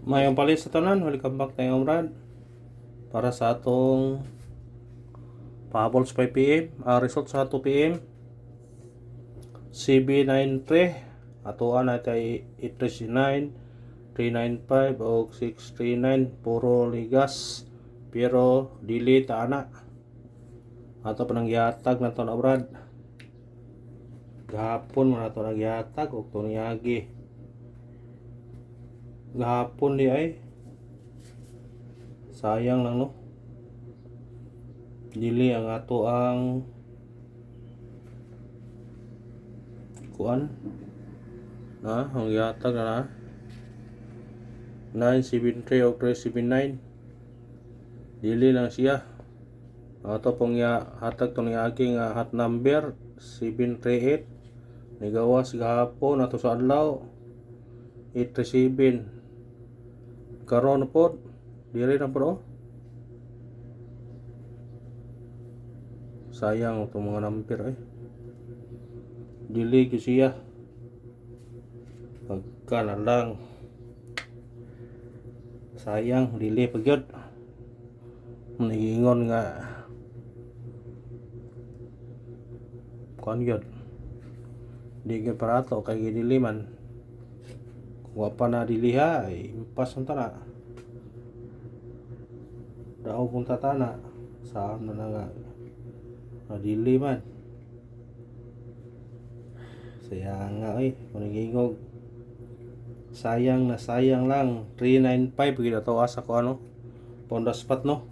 Mayong palit sa tanan, welcome back tayo Brad para sa atong pahabol sa 5pm, result sa 2pm CB93 atoan na tayo 839 395 o 639 puro ligas pero dili ta ana ato pa nang yatag na to na Brad gahapon mo na to nagyatag o to niyagi gahapon di ay sayang lang no dili ang ato ang kuan ang yatag na 973 o 379 dili lang siya ato pong hatag tong aking hot number 738 nigawas gahapon ato sa adlaw 837 karon po dili na po sayang itong mga number dili ko siya pagka na lang sayang dili pagyod niingon nga kuan gyud di gyud parato kay dili man kung pa na diliha ay impas ang tana daw kung tatana saan na nga dili man sayang nga maningingog sayang na sayang lang 395 gid ato asa ko on the spot no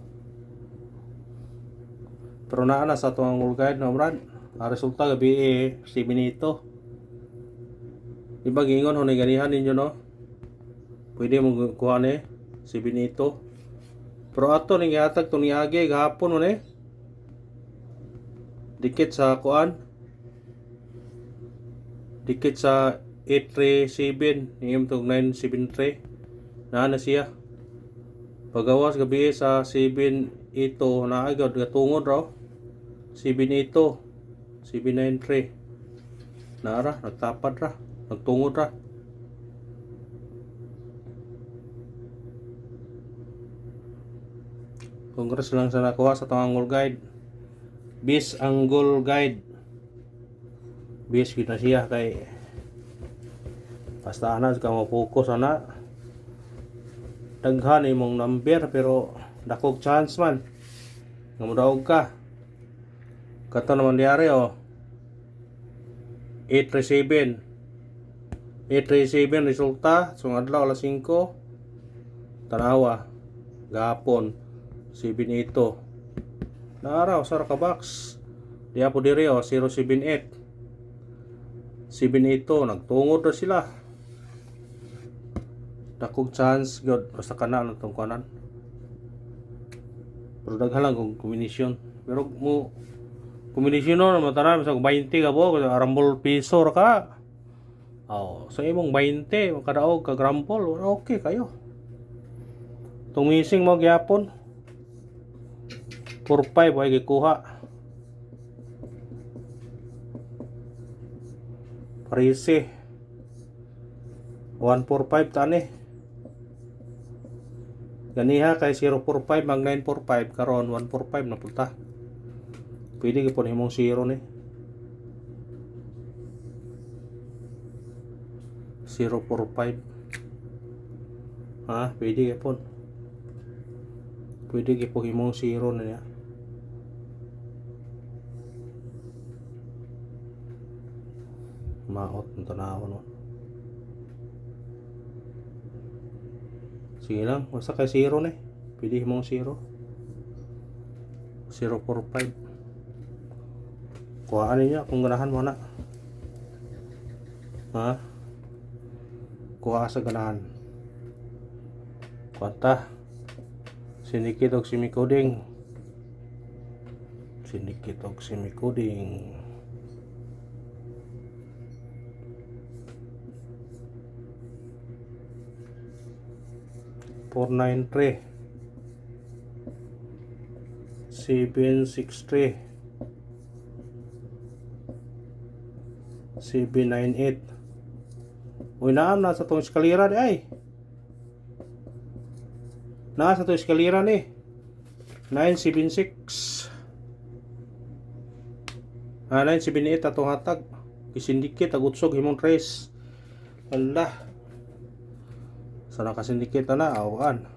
pero naa na sa atong guide no Brad resulta gabi si Benito iba gingon hunay ganihan ninyo no pwede mong kuha ni si Benito pero ato ning ihatag tong niagi gahapon ni dikit sa kuan dikit sa 837 niyem tong 973 na siya pagawas gabi sa 7 ito na agad gatungod raw 7 ito 793 nara nagtapad ra nagtungod ra congress lang sa nakuha sa tong angle guide bis angle guide bis kita siya kay basta ana ka mo focus ana daghan imong number pero dakog chance man nga modaog ka kato naman diari 837 resulta sung adlaw alas 5 tanawa gahapon 7 ito naaraw sa ka box diya po diri 078 7 ito nagtungod na sila dakog chance god basta kana lang tong kanan pero daghan lang kung kombinasyon pero mo kombinasyon no mataran sa 20 ka po arambol piso ra ka sa imong 20 makadaog ka grampol okay kayo tumising mo gyapon 45 ay gikuha Parisi 145 tani ganiha kay 045 mag 945 karon 145 na punta pwede gyud himong 0 ni 045 pwede gyud pwede gyud himong 0 na niya maot ng tanawon no sige lang basta kay 0 ni pwede mong 0 045 kuhaan niya kung ganahan mo na kuha sa ganahan kuwanta sinikit og simikoding 493 763 798 uy naam na sa tong eskalera di ay Nasa to eskalera ni 976 978 atong hatag isindikit ag utsog himong trace. Allah, sa nakasindikit na awan.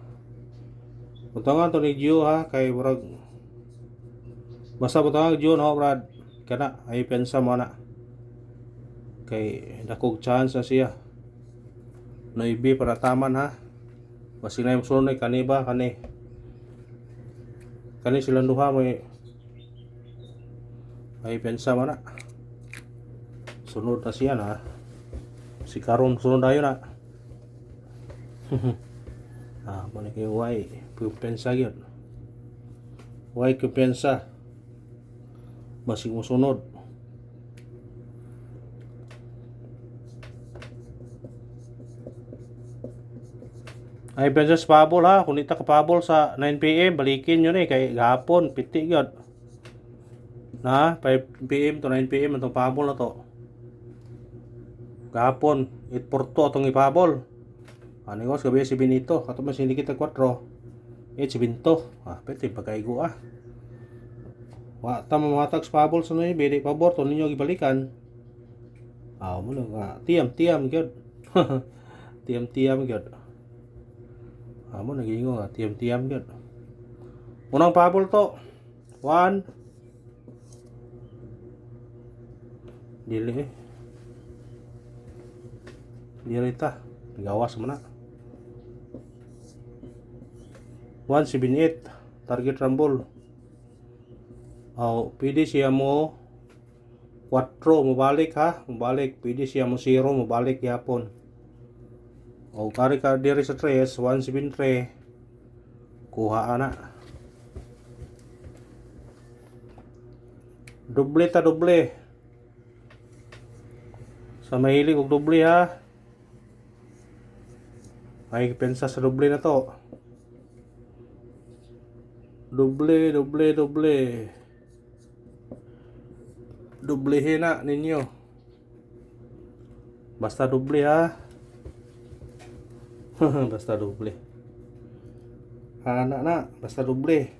Butangan to ni Gio ha, kay murag basta butangan Gio no brad, kana ay pensa mo na kay dakog chance na siya no ibi para taman ha. Basi na yung sunod kaniba kani silang duha mo ay pensa mo na sunod na siya na si karon sunod ayo na. Mana kay why pupensa gyud. Why pupensa? Basig mo sunod. Ay pensa sa pabol ha, kung ita ka pabol sa 9 PM balikin nyo ni kay gahapon piti gyud. Na 5 PM to 9 PM atong pabol na to. Gahapon 8 atong ipabol. Aningos gabi si Benito, kato man sindikit 4. Si Binto. Pwede pagkaigo Wa ta mamatag sa pabol sa noy, bedi pabor to ninyo gibalikan. Mo nga tiam gyud. Tiam gyud. Mo nagingo nga tiam gyud. Unang pabol to. 1 Dili ta. Gawas mo na. 178 target rumble. Pwede siya mo 4 mabalik ha. Mabalik. Pwede siya mo 0 mabalik yapon. Kari ka diri sa 3 173 kuha na. Doble ta doble. Sa mahilig og doble ha. Ay pensa sa doble na to. Doble. Doblehin na ninyo. Basta doble ha. Basta doble. Na, basta doble.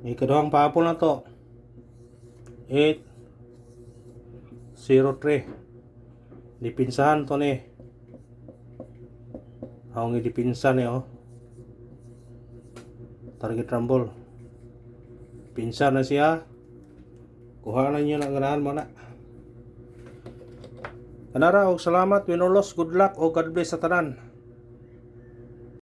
Ikaduhang pabol na to. 803. Dipinsahan to ni. Ang dipinsan ni target rumble. Pinsan na siya. Kuha na niyo na ganahan mo na. Kanara og salamat, winolos, good luck o God bless sa tanan.